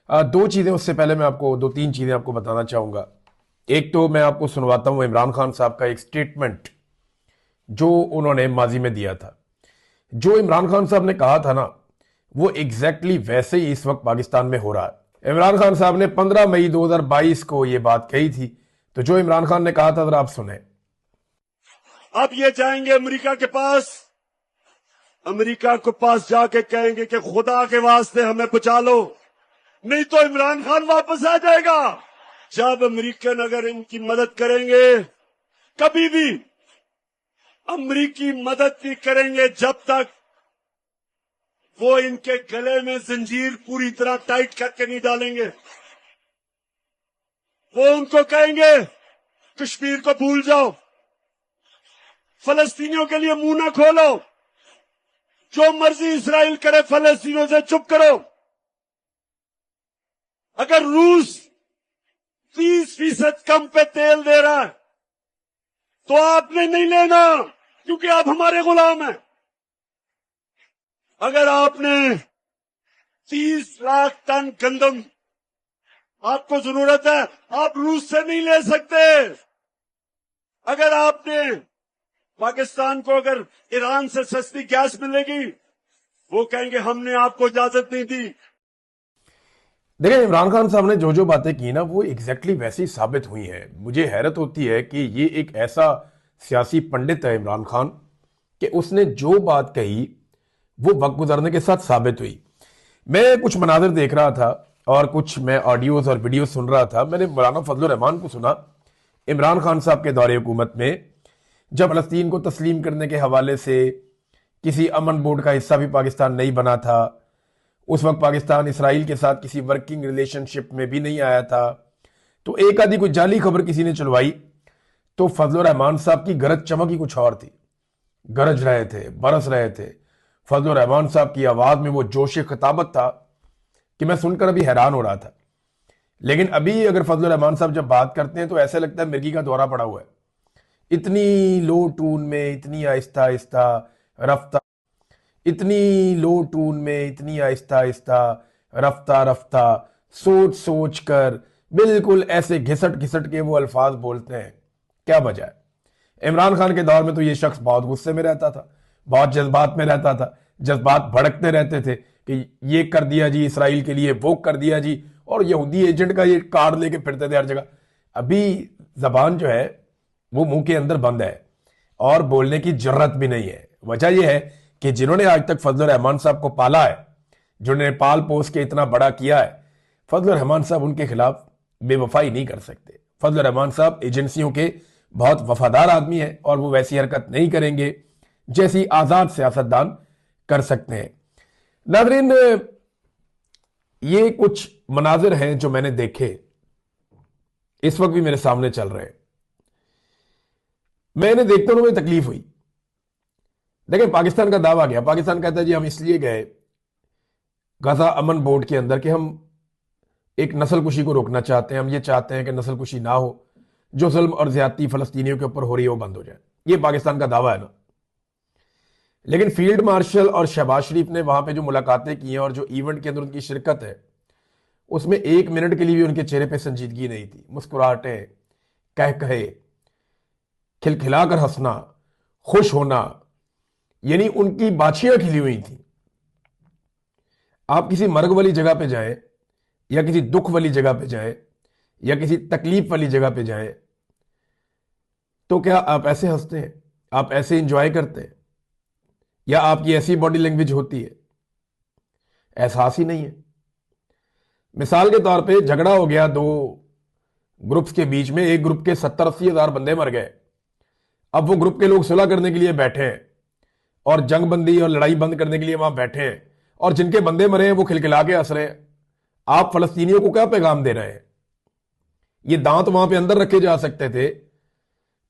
दो चीजें, उससे पहले मैं आपको दो तीन चीजें आपको बताना चाहूंगा। एक तो मैं आपको सुनवाता हूं इमरान खान साहब का एक स्टेटमेंट जो उन्होंने माजी में दिया था। जो इमरान खान साहब ने कहा था ना, वो एग्जैक्टली वैसे ही इस वक्त पाकिस्तान में हो रहा है। इमरान खान साहब ने 15 मई 2022 को ये बात कही थी। तो जो इमरान खान ने कहा था, जरा आप सुने। अब ये जाएंगे अमेरिका के पास, अमेरिका के पास जाके कहेंगे कि खुदा के वास्ते हमें बचा लो, नहीं तो इमरान खान वापस आ जाएगा। जब अमेरिकन अगर इनकी मदद करेंगे, कभी भी अमेरिकी मदद नहीं करेंगे जब तक वो इनके गले में जंजीर पूरी तरह टाइट करके नहीं डालेंगे। वो उनको कहेंगे कश्मीर को भूल जाओ, फलस्तीनियों के लिए मुंह ना खोलो, जो मर्जी इसराइल करे फलस्तीनियों से चुप करो। अगर रूस 30% कम पे तेल दे रहा है तो आपने नहीं लेना, क्योंकि आप हमारे गुलाम हैं। अगर आपने 30 लाख टन गंदम आपको जरूरत है, आप रूस से नहीं ले सकते। अगर आपने पाकिस्तान को अगर ईरान से सस्ती गैस मिलेगी, वो कहेंगे हमने आपको इजाजत नहीं दी। देखिए, इमरान खान साहब ने जो जो बातें की ना, वो एग्जैक्टली वैसी ही साबित हुई हैं। मुझे हैरत होती है कि ये एक ऐसा सियासी पंडित है इमरान खान, कि उसने जो बात कही वो वक्त गुजरने के साथ साबित हुई। मैं कुछ मनाजिर देख रहा था और कुछ मैं ऑडियोज और वीडियो सुन रहा था। मैंने मौलाना फजलुर रहमान को सुना इमरान खान साहब के दौरे हुकूमत में, जब फलस्तीन को तस्लीम करने के हवाले से किसी अमन बोर्ड का हिस्सा भी पाकिस्तान नहीं बना था। उस वक्त पाकिस्तान इसराइल के साथ किसी वर्किंग रिलेशनशिप में भी नहीं आया था। तो एक आधी कोई जाली खबर किसी ने चलवाई, तो फजलुर रहमान साहब की गरज चमक ही कुछ और थी। गरज रहे थे, बरस रहे थे। फजलुर रहमान साहब की आवाज में वो जोश खिताबत था कि मैं सुनकर अभी हैरान हो रहा था। लेकिन अभी अगर फजलुर रहमान साहब जब बात करते हैं तो ऐसा लगता है मिर्गी का दौरा पड़ा हुआ है। इतनी लो टून में, इतनी आहिस्ता आहिस्ता रफ्ता, इतनी लो टून में, इतनी आहिस्ता आहिस्ता रफ्ता रफ्ता, सोच सोच कर बिल्कुल ऐसे घिसट घिसट के वो अल्फाज बोलते हैं। क्या वजह है? इमरान खान के दौर में तो ये शख्स बहुत गुस्से में रहता था, बहुत जज्बात में रहता था। जज्बात भड़कते रहते थे कि ये कर दिया जी इसराइल के लिए, वो कर दिया जी, और यहूदी एजेंट का ये कार्ड लेके फिरते थे हर जगह। अभी जबान जो है वो मुंह के अंदर बंद है और बोलने की जरूरत भी नहीं है। वजह यह है कि जिन्होंने आज तक फजलुर रहमान साहब को पाला है, जिन्होंने पाल पोस के इतना बड़ा किया है, फजलुर रहमान साहब उनके खिलाफ बेवफाई नहीं कर सकते। फजलुर रहमान साहब एजेंसियों के बहुत वफादार आदमी है और वो वैसी हरकत नहीं करेंगे जैसी आजाद सियासतदान कर सकते हैं। नाज़रीन, ये कुछ मनाजिर हैं जो मैंने देखे, इस वक्त भी मेरे सामने चल रहे हैं। मैंने देखते हुए मुझे तकलीफ हुई। देखिए, पाकिस्तान का दावा गया, पाकिस्तान कहता है जी हम इसलिए गए गजा अमन बोर्ड के अंदर कि हम एक नस्लकुशी को रोकना चाहते हैं। हम ये चाहते हैं कि नस्लकुशी ना हो, जो जुल्म और ज्यादती फलस्तीनियों के ऊपर हो रही है वो बंद हो जाए। ये पाकिस्तान का दावा है ना। लेकिन फील्ड मार्शल और शहबाज शरीफ ने वहां पे जो मुलाकातें की हैं और जो इवेंट के अंदर उनकी शिरकत है, उसमें एक मिनट के लिए भी उनके चेहरे पे संजीदगी नहीं थी। मुस्कुराहटें, कह कहे, खिलखिलाकर हंसना, खुश होना, यानी उनकी बाछियां खिली हुई थी। आप किसी मर्ग वाली जगह पे जाएं या किसी दुख वाली जगह पे जाएं या किसी तकलीफ वाली जगह पे जाएं, तो क्या आप ऐसे हंसते हैं? आप ऐसे इंजॉय करते हैं? या आपकी ऐसी बॉडी लैंग्वेज होती है? एहसास ही नहीं है। मिसाल के तौर पे झगड़ा हो गया दो ग्रुप्स के बीच में, एक ग्रुप के 70-80 हजार बंदे मर गए। अब वो ग्रुप के लोग सुलह करने के लिए बैठे हैं और जंग बंदी और लड़ाई बंद करने के लिए वहां बैठे हैं, और जिनके बंदे मरे हैं वो खिलखिला के हंस रहे हैं। आप फलस्तीनियों को क्या पैगाम दे रहे हैं? ये दांत वहां पे अंदर रखे जा सकते थे,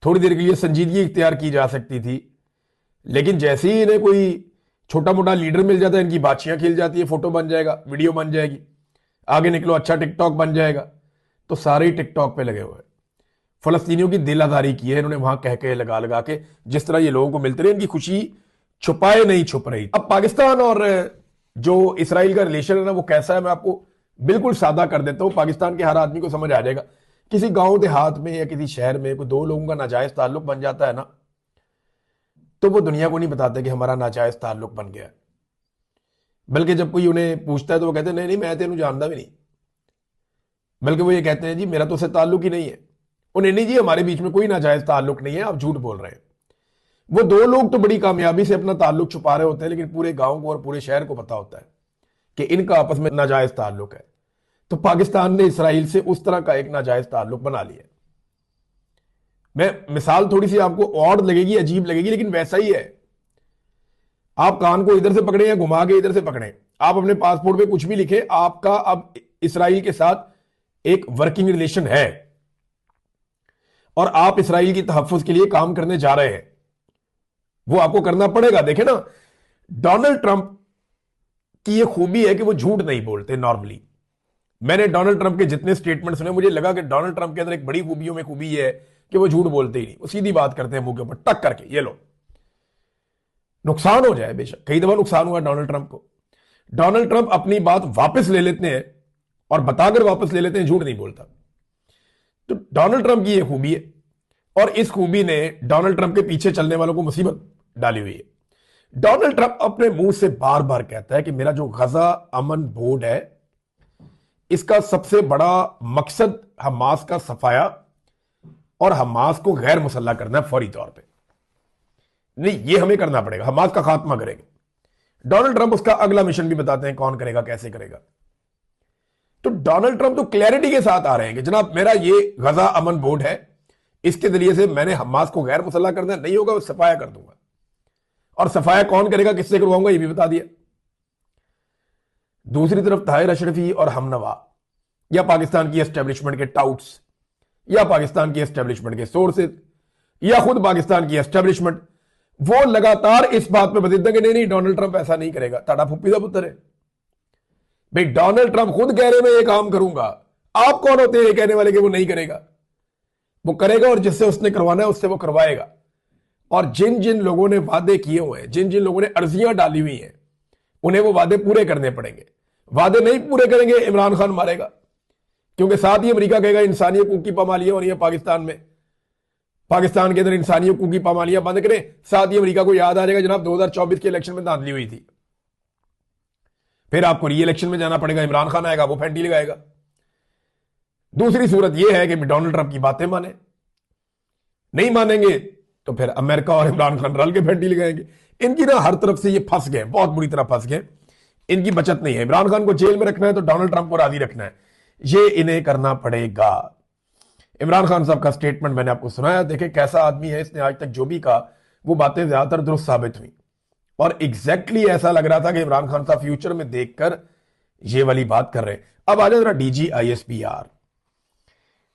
थोड़ी देर के लिए संजीदगी इख्तियार की जा सकती थी, लेकिन जैसे ही इन्हें कोई छोटा मोटा लीडर मिल जाता है, इनकी बाछियां खिल जाती है, फोटो बन जाएगा, वीडियो बन जाएगी, आगे निकलो अच्छा टिकटॉक बन जाएगा। तो सारे ही टिकटॉक पे लगे हुए हैं। फलस्तीनियों की दिल आजारी की है इन्होंने वहां कह के लगा लगा के, जिस तरह ये लोगों को मिलते रहे, इनकी खुशी छुपाए नहीं छुप रही। अब पाकिस्तान और जो इसराइल का रिलेशन है ना, वो कैसा है मैं आपको बिल्कुल सादा कर देता हूं, पाकिस्तान के हर आदमी को समझ आ जाएगा। किसी गांव देहात में या किसी शहर में कोई दो लोगों का नाजायज ताल्लुक बन जाता है ना, तो वो दुनिया को नहीं बताते कि हमारा नाजायज ताल्लुक बन गया है। बल्कि जब कोई उन्हें पूछता है तो वो कहते हैं नहीं नहीं, मैं तेनू जानता भी नहीं। बल्कि वो ये कहते हैं जी मेरा तो उससे ताल्लुक ही नहीं है। उन्हें नहीं जी, हमारे बीच में कोई नाजायज ताल्लुक नहीं है, आप झूठ बोल रहे हैं। वो दो लोग तो बड़ी कामयाबी से अपना ताल्लुक छुपा रहे होते हैं, लेकिन पूरे गांव को और पूरे शहर को पता होता है कि इनका आपस में नाजायज ताल्लुक है। तो पाकिस्तान ने इसराइल से उस तरह का एक नाजायज ताल्लुक बना लिया। मैं मिसाल थोड़ी सी आपको और लगेगी, अजीब लगेगी, लेकिन वैसा ही है। आप कान को इधर से पकड़े या घुमा के इधर से पकड़े, आप अपने पासपोर्ट पे कुछ भी लिखे, आपका अब इसराइल के साथ एक वर्किंग रिलेशन है और आप इसराइल की तहफ्फुज के लिए काम करने जा रहे हैं, वो आपको करना पड़ेगा। देखे ना, डोनाल्ड ट्रंप की ये खूबी है कि वो झूठ नहीं बोलते नॉर्मली। मैंने डोनाल्ड ट्रंप के जितने स्टेटमेंट सुने, मुझे लगा कि डोनाल्ड ट्रंप के अंदर एक बड़ी खूबियों में खूबी ये है कि वो झूठ बोलते ही नहीं, वो सीधी बात करते हैं मुंह के ऊपर टक करके। ये लो, नुकसान हो जाए बेशक, कई दफा नुकसान हुआ डोनाल्ड ट्रंप को। डोनाल्ड ट्रंप अपनी बात वापस ले लेते हैं और बताकर वापस ले लेते हैं, झूठ नहीं बोलता। तो डोनाल्ड ट्रंप की यह खूबी है और इस खूबी ने डोनाल्ड ट्रंप के पीछे चलने वालों को मुसीबत डाली हुई है। डोनाल्ड ट्रंप अपने मुंह से बार बार कहता है कि मेरा जो गजा अमन बोर्ड है, इसका सबसे बड़ा मकसद हमास का सफाया और हमास को गैर मुसल्ला करना है फौरी तौर पे। नहीं, ये हमें करना पड़ेगा, हमास का खात्मा करेंगे। डोनाल्ड ट्रंप उसका अगला मिशन भी बताते हैं कौन करेगा, कैसे करेगा। तो डोनाल्ड ट्रंप तो क्लैरिटी के साथ आ रहे हैं कि जनाब मेरा ये गजा अमन बोर्ड है, इसके जरिए से मैंने हमास को गैर मुसल्ला करना नहीं होगा, सफाया कर दूंगा। और सफाया कौन करेगा, किससे करवाऊंगा, ये भी बता दिया। दूसरी तरफ ताहिर अशरफी और हमनवा, या पाकिस्तान की एस्टेब्लिशमेंट के टाउट्स, या पाकिस्तान की एस्टेब्लिशमेंट के सोर्सेज, या खुद पाकिस्तान की एस्टेब्लिशमेंट, वो लगातार इस बात पे बदलते कि नहीं नहीं डोनाल्ड ट्रंप ऐसा नहीं करेगा। ताड़ा फुप्पी का पुत्र है भाई, डोनाल्ड ट्रंप खुद कह रहे मैं ये काम करूंगा, आप कौन होते हैं ये कहने वाले कि वो नहीं करेगा। वो करेगा और जिससे उसने करवाना है उससे वो करवाएगा। और जिन जिन लोगों ने वादे किए हुए हैं, जिन जिन लोगों ने अर्जियां डाली हुई हैं, उन्हें वो वादे पूरे करने पड़ेंगे। वादे नहीं पूरे करेंगे, इमरान खान मारेगा, क्योंकि साथ ही अमेरिका कहेगा इंसानी हकूक की पामालियां हो रही है पाकिस्तान में, पाकिस्तान के अंदर इंसानी हकूक की पामालियां बंद करें। साथ ही अमेरिका को याद आ जाएगा जनाब 2024 के इलेक्शन में धांधली हुई थी, फिर आपको री इलेक्शन में जाना पड़ेगा, इमरान खान आएगा, वो फैंटी लगाएगा। दूसरी सूरत यह है कि डोनाल्ड ट्रंप की बातें माने, नहीं मानेंगे तो फिर अमेरिका और इमरान खान रल के फैंटी लगाएंगे। इनकी ना हर तरफ से ये फंस गए, बहुत बुरी तरह फंस गए, इनकी बचत नहीं है। इमरान खान को जेल में रखना है तो डोनाल्ड ट्रंप को राजी रखना है, ये इन्हें करना पड़ेगा। इमरान खान साहब का स्टेटमेंट मैंने आपको सुनाया, देखें कैसा आदमी है, इसने आज तक जो भी कहा वो बातें ज्यादातर दुरुस्त साबित हुई और एग्जैक्टली ऐसा लग रहा था कि इमरान खान साहब फ्यूचर में देखकर ये वाली बात कर रहे हैं। अब आ जाए जरा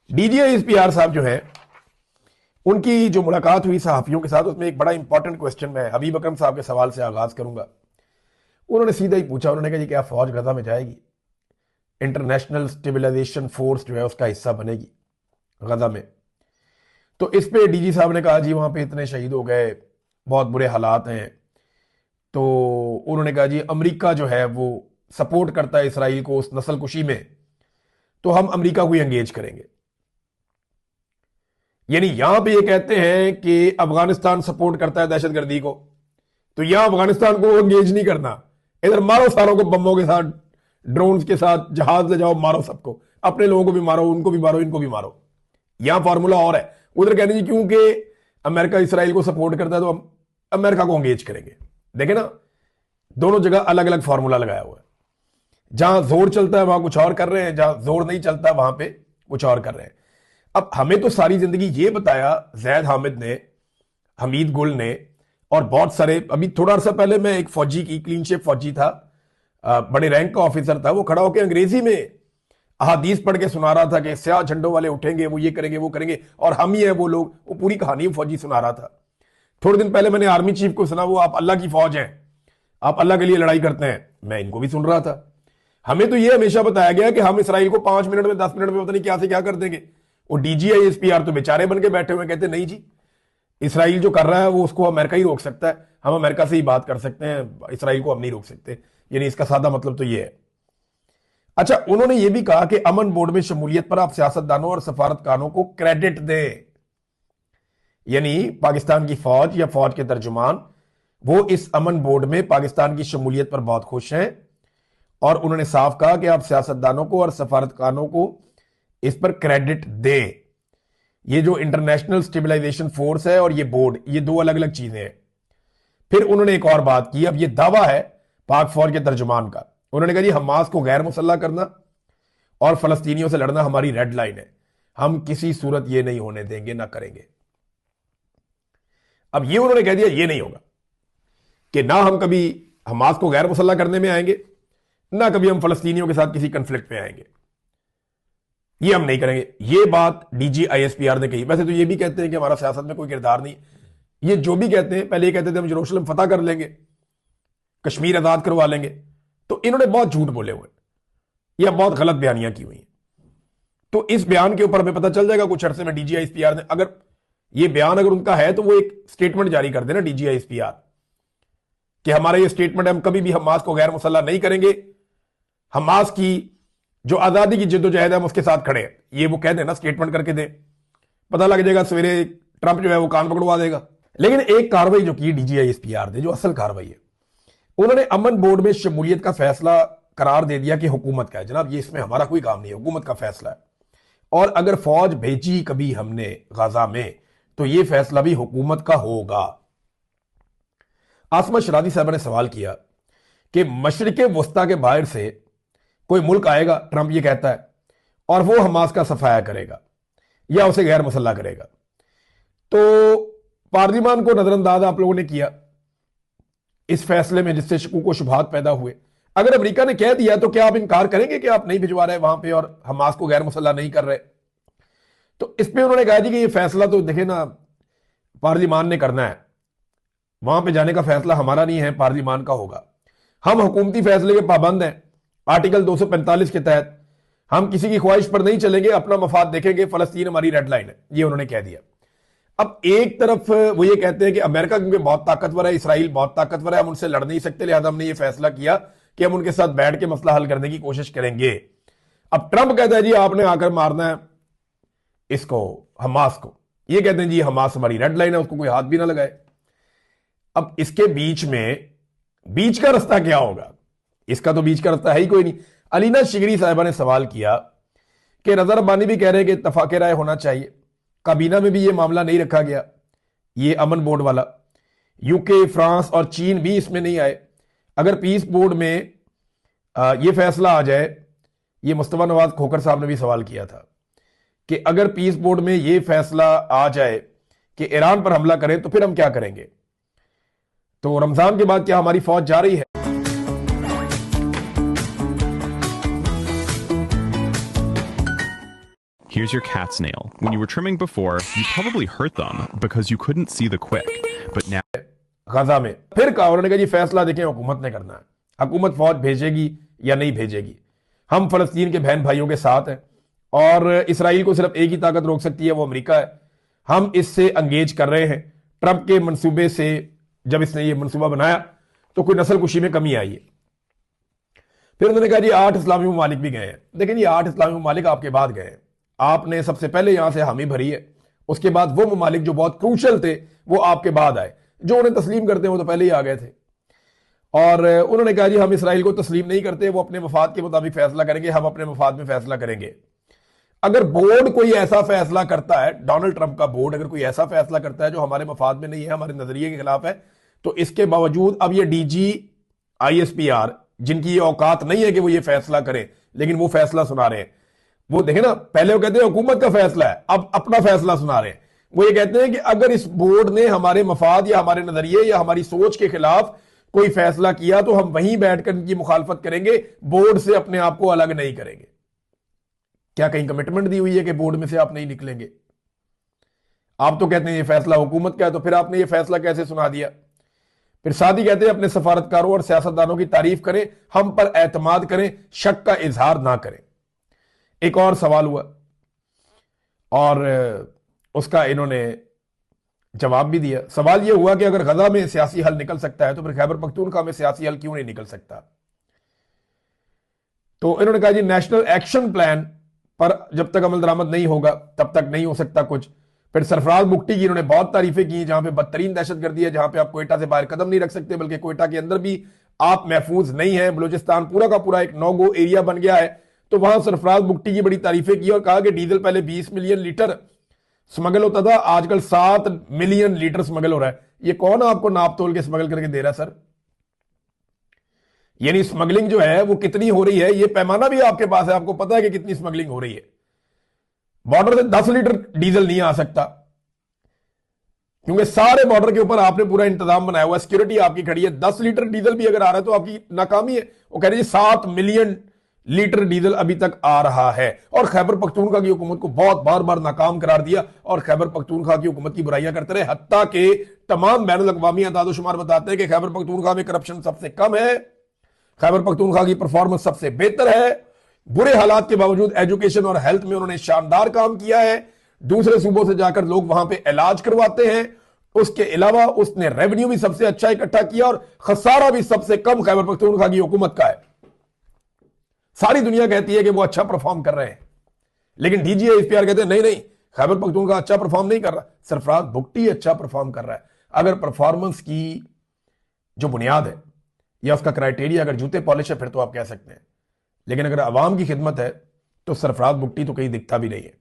डीजीआईएसपीआर साहब जो है, उनकी जो मुलाकात हुई सहाफियों के साथ, उसमें एक बड़ा इंपॉर्टेंट क्वेश्चन मैं हबीब अकरम साहब के सवाल से आगाज करूंगा। उन्होंने सीधा ही पूछा, उन्होंने कहा जी क्या फौज गजा में जाएगी, इंटरनेशनल स्टेबलाइजेशन फोर्स जो है उसका हिस्सा बनेगी गजा में। तो इस पे डीजी साहब ने कहा जी वहां पे इतने शहीद हो गए, बहुत बुरे हालात हैं। तो उन्होंने कहा जी अमेरिका जो है वो सपोर्ट करता है इसराइल को उस नस्लकुशी में, तो हम अमेरिका को एंगेज करेंगे। यानी यहां पे ये कहते हैं कि अफगानिस्तान सपोर्ट करता है दहशतगर्दी को, तो यहां अफगानिस्तान को एंगेज नहीं करना, इधर मारो सारों को बमों के साथ, ड्रोन्स के साथ, जहाज ले जाओ, मारो सबको, अपने लोगों को भी मारो, उनको भी मारो, इनको भी मारो। यहां फॉर्मूला और है। उधर कहने जी क्योंकि अमेरिका इसराइल को सपोर्ट करता है तो हम अमेरिका को एंगेज करेंगे। देखे ना, दोनों जगह अलग अलग फॉर्मूला लगाया हुआ है। जहां जोर चलता है वहां कुछ और कर रहे हैं, जहां जोर नहीं चलता वहां पे कुछ और कर रहे हैं। अब हमें तो सारी जिंदगी ये बताया जैद हामिद ने, हमीद गुल ने और बहुत सारे, अभी थोड़ा अर्सा पहले मैं एक फौजी की, क्लीन शेप फौजी था, बड़े रैंक का ऑफिसर था, वो खड़ा होकर अंग्रेजी में अहादीस पढ़ के सुना रहा था कि स्याह झंडों वाले उठेंगे, वो ये करेंगे, वो करेंगे, और हम ही हैं वो लोग। वो पूरी कहानी फौजी सुना रहा था। थोड़े दिन पहले मैंने आर्मी चीफ को सुना, वो आप अल्लाह की फौज हैं, आप अल्लाह के लिए लड़ाई करते हैं। मैं इनको भी सुन रहा था। हमें तो ये हमेशा बताया गया कि हम इसराइल को 5 मिनट में 10 मिनट में पता नहीं क्या से क्या कर देंगे। वो डीजीआईएसपीआर तो बेचारे बन के बैठे हुए, कहते नहीं जी इसराइल जो कर रहा है वो उसको अमेरिका ही रोक सकता है, हम अमेरिका से ही बात कर सकते हैं, इसराइल को हम नहीं रोक सकते। यानी इसका सादा मतलब तो ये है। अच्छा, उन्होंने यह भी कहा कि अमन बोर्ड में शमूलियत पर आप सियासतदानों और सफारतकारों को क्रेडिट दें। यानी पाकिस्तान की फौज या फौज के तर्जुमान वो इस अमन बोर्ड में पाकिस्तान की शमूलियत पर बहुत खुश हैं, और उन्होंने साफ कहा कि आप सियासतदानों को और सफारतकारों को इस पर क्रेडिट दें। ये जो इंटरनेशनल स्टेबलाइजेशन फोर्स है और ये बोर्ड, ये दो अलग अलग चीजें हैं। फिर उन्होंने एक और बात की, अब ये दावा है पाक फौज के तर्जुमान का। उन्होंने कहा जी हमास को गैर मुसल्ला करना और फलस्तीनियों से लड़ना हमारी रेड लाइन है, हम किसी सूरत ये नहीं होने देंगे, ना करेंगे। अब ये उन्होंने कह दिया ये नहीं होगा कि ना हम कभी हमास को गैर मुसल्ला करने में आएंगे, ना कभी हम फलस्तीनियों के साथ किसी कंफ्लिक्ट में आएंगे, ये हम नहीं करेंगे। ये बात डीजी आईएसपीआर ने कही। वैसे तो ये भी कहते हैं कि हमारा सियासत में कोई किरदार नहीं। ये जो भी कहते हैं, पहले ये कहते थे हम यरूशलेम फतह कर लेंगे, कश्मीर आजाद करवा लेंगे, तो इन्होंने बहुत झूठ बोले हुए या बहुत गलत बयानियां की हुई हैं। तो इस बयान के ऊपर हमें पता चल जाएगा कुछ अरसे में डीजी आईएसपीआर ने, अगर ये बयान अगर उनका है तो वो एक स्टेटमेंट जारी कर देना डीजी आईएसपीआर कि हमारा ये स्टेटमेंट है, हम कभी भी हमास को गैर मुसल्ला नहीं करेंगे, हमास की जो आजादी की जिद्दोजहद है हम उसके साथ खड़े हैं। ये वो कह देना, स्टेटमेंट करके दे, पता लग जाएगा सवेरे ट्रंप जो है वो कान पकड़वा देगा। लेकिन एक कार्रवाई जो की डीजी आईएसपीआर ने, जो असल कार्रवाई है, उन्होंने अमन बोर्ड में शमूलियत का फैसला करार दे दिया कि हुकूमत का है। जनाब ये इसमें हमारा कोई काम नहीं है, हुकूमत का फैसला है, और अगर फौज भेजी कभी हमने गाजा में तो यह फैसला भी हुकूमत का होगा। आसमा शरादी साहब ने सवाल किया कि मशरिक वस्ता के बाहर से कोई मुल्क आएगा, ट्रंप ये कहता है, और वो हमास का सफाया करेगा या उसे गैर मुसल्ला करेगा, तो पार्लिमान को नजरअंदाज आप लोगों ने किया इस फैसले में, जिससे शकूक व शुबहात पैदा हुए। अगर अमेरिका ने कह दिया तो क्या आप इनकार करेंगे कि आप नहीं भिजवा रहे वहां पे और हमास को गैर मुसल्ला नहीं कर रहे? तो इस पे उन्होंने कहा जी कि ये फैसला तो देखे ना पार्लिमान ने करना है, वहां पे जाने का फैसला हमारा नहीं है, पार्लिमान का होगा। हम हुकूमती फैसले के पाबंद हैं, आर्टिकल 245 के तहत हम किसी की ख्वाहिश पर नहीं चलेंगे, अपना मफाद देखेंगे, फलस्तीन हमारी रेड लाइन है, ये उन्होंने कह दिया। अब एक तरफ वो ये कहते हैं कि अमेरिका क्योंकि बहुत ताकतवर है, इसराइल बहुत ताकतवर है, हम उनसे लड़ नहीं सकते, लिहाजा हमने ये फैसला किया कि हम उनके साथ बैठ के मसला हल करने की कोशिश करेंगे। अब ट्रंप कहता है जी आपने आकर मारना है इसको, हमास को। ये कहते हैं जी हमास हमारी रेड लाइन है, उसको कोई हाथ भी ना लगाए। अब इसके बीच में बीच का रास्ता क्या होगा? इसका तो बीच का रास्ता है ही कोई नहीं। अलीना शिगरी साहिबा ने सवाल किया कि रजा रब्बानी भी कह रहे हैं कि इत्तफाक राय होना चाहिए, काबीना में भी ये मामला नहीं रखा गया, ये अमन बोर्ड वाला। यूके, फ्रांस और चीन भी इसमें नहीं आए। अगर पीस बोर्ड में ये फैसला आ जाए, ये मुस्तफा नवाज खोखर साहब ने भी सवाल किया था कि अगर पीस बोर्ड में ये फैसला आ जाए कि ईरान पर हमला करें तो फिर हम क्या करेंगे? तो रमजान के बाद क्या हमारी फौज जा रही है? Here's your cat's nail. When you were trimming before, you probably hurt them because you couldn't see the quick. But now Gaza में फिर कहा, उन्होंने कहा जी फैसला देखें हुकूमत ने करना है, हुकूमत फौज भेजेगी या नहीं भेजेगी। हम फलस्तीन के बहन भाइयों के साथ हैं और इसराइल को सिर्फ एक ही ताकत रोक सकती है, वो अमेरिका है। हम इससे एंगेज कर रहे हैं। ट्रंप के मंसूबे से जब इसने ये मंसूबा बनाया तो कोई नस्ल कुशी में कमी आई है। फिर उन्होंने कहा जी 8 इस्लामी ममालिक भी गए हैं। देखें ये 8 इस्लामी ममालिक आपके बाद गए हैं, आपने सबसे पहले यहां से हामी भरी है, उसके बाद वो ममालिक जो बहुत क्रूशल थे वो आपके बाद आए, जो उन्हें तस्लीम करते हैं वो तो पहले ही आ गए थे। और उन्होंने कहा जी हम इसराइल को तस्लीम नहीं करते, वो अपने मफाद के मुताबिक फैसला करेंगे, हम अपने मफाद में फैसला करेंगे। अगर बोर्ड कोई ऐसा फैसला करता है, डोनाल्ड ट्रंप का बोर्ड अगर कोई ऐसा फैसला करता है जो हमारे मफाद में नहीं है, हमारे नजरिए के खिलाफ है, तो इसके बावजूद अब ये डीजी आईएसपीआर, जिनकी ये औकात नहीं है कि वो ये फैसला करें, लेकिन वो फैसला सुना रहे हैं। वो देखे ना, पहले वो कहते हैं हुकूमत का फैसला है, अब अपना फैसला सुना रहे हैं। वो ये कहते हैं कि अगर इस बोर्ड ने हमारे मफाद या हमारे नजरिए या हमारी सोच के खिलाफ कोई फैसला किया तो हम वहीं बैठकर इनकी मुखालफत करेंगे, बोर्ड से अपने आप को अलग नहीं करेंगे। क्या कहीं कमिटमेंट दी हुई है कि बोर्ड में से आप नहीं निकलेंगे? आप तो कहते हैं ये फैसला हुकूमत का है, तो फिर आपने ये फैसला कैसे सुना दिया? फिर साथ ही कहते हैं अपने सफारतकारों और सियासतदानों की तारीफ करें, हम पर एतमाद करें, शक का इजहार ना करें। एक और सवाल हुआ और उसका इन्होंने जवाब भी दिया। सवाल यह हुआ कि अगर गजा में सियासी हल निकल सकता है तो फिर खैबर पख्तूनख्वा में सियासी हल क्यों नहीं निकल सकता? तो इन्होंने कहा जी नेशनल एक्शन प्लान पर जब तक अमल दरामद नहीं होगा तब तक नहीं हो सकता कुछ। फिर सरफराज बुगटी की इन्होंने बहुत तारीफें की, जहां पे बदतरीन दहशतगर्दी है, जहां पे आप कोयटा से बाहर कदम नहीं रख सकते, बल्कि कोयटा के अंदर भी आप महफूज नहीं है, बलूचिस्तान पूरा का पूरा एक नो गो एरिया बन गया है। तो वहां सरफराज बुगटी की बड़ी तारीफें की और कहा कि डीजल पहले 20 मिलियन लीटर स्मगल होता था, आजकल 7 मिलियन लीटर स्मगल हो रहा है। ये कौन आपको नाप तोल के स्मगल करके दे रहा है सर? यानी स्मगलिंग जो है वो कितनी हो रही है, ये पैमाना भी आपके पास है, आपको पता है कि कितनी स्मगलिंग हो रही है। बॉर्डर से 10 लीटर डीजल नहीं आ सकता, क्योंकि सारे बॉर्डर के ऊपर आपने पूरा इंतजाम बनाया हुआ है, सिक्योरिटी आपकी खड़ी है। 10 लीटर डीजल भी अगर आ रहा है तो आपकी नाकामी है। वो कह रहे हैं 7 मिलियन लीटर डीजल अभी तक आ रहा है, और खैबर पख्तूनख्वा की हुकूमत को बहुत बार बार नाकाम करार दिया, और खैबर पख्तूनख्वा की हुकूमत की बुराइयां करते रहे। हत्ता के तमाम बैनुल अक़वामी अंदाज़ो-शुमार बताते हैं कि खैबर पख्तूनख्वा में करप्शन सबसे कम है, खैबर पख्तूनख्वा की परफॉर्मेंस सबसे बेहतर है। बुरे हालात के बावजूद एजुकेशन और हेल्थ में उन्होंने शानदार काम किया है। दूसरे सूबों से जाकर लोग वहां पे इलाज करवाते हैं। उसके अलावा उसने रेवेन्यू भी सबसे अच्छा इकट्ठा किया, और खसारा भी सबसे कम खैबर पख्तूनख्वा की हुकूमत का है। सारी दुनिया कहती है कि वो अच्छा परफॉर्म कर रहे हैं, लेकिन डीजीए इफ्तियार कहते हैं नहीं नहीं, खैबर पख्तूनख्वा अच्छा परफॉर्म नहीं कर रहा, सरफराज बुगटी अच्छा परफॉर्म कर रहा है। अगर परफॉर्मेंस की जो बुनियाद है या उसका क्राइटेरिया अगर जूते पॉलिश है फिर तो आप कह सकते हैं, लेकिन अगर अवाम की खिदमत है तो सरफराज बुगटी तो कहीं दिखता भी नहीं है।